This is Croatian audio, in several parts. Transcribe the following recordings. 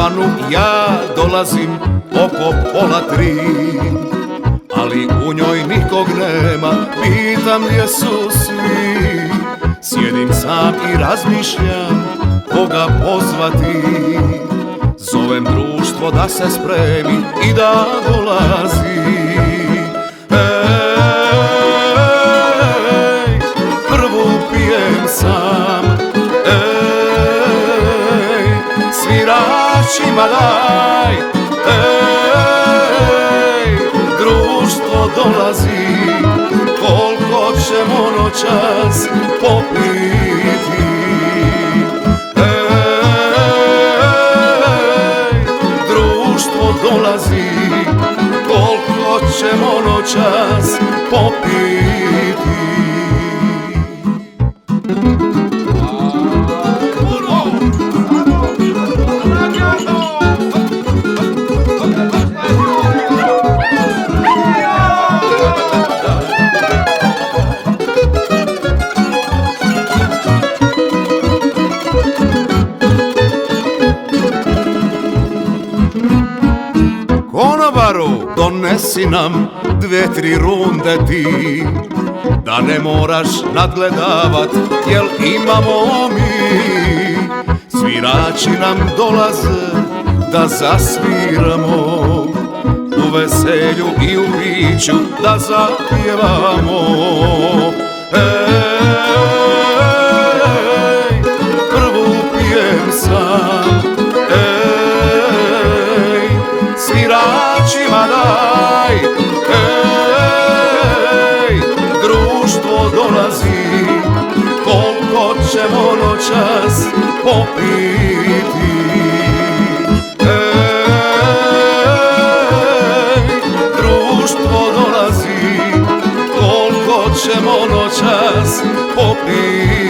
karavanu ja dolazim oko 2:30, ali u njoj nikog nema, pitam gdje su svi. Sjedim sam i razmišljam koga pozvati, zovem društvo da se spremi i da dolazi. Ej, prvu pijem sam, ej, sviračima daj, ej, društvo dolazi, koliko ćemo noćas popiti. Dolazi, koliko ćemo noćas popiti. Konobaru, donesi nam 2-3 runde ti, da ne moraš nadgledavat, jel imamo mi. Svirači nam dolaze da zasviramo, u veselju i u piću da zapjevamo. Ej, prvu pijem sam, sviračima daj, ej, društvo dolazi, koliko ćemo noćas popiti. Ej, društvo dolazi, koliko ćemo noćas popiti.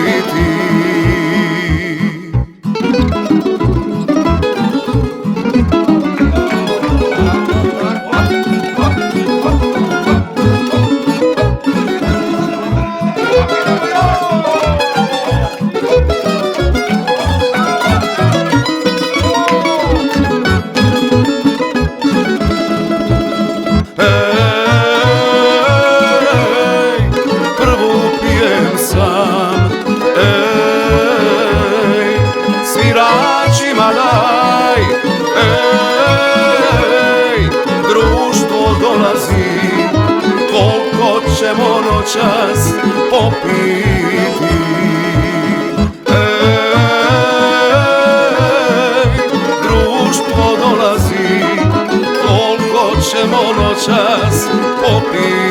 Sviračima daj, ej, društvo dolazi, koliko ćemo noćas popiti. Ej, društvo dolazi, koliko ćemo noćas popiti.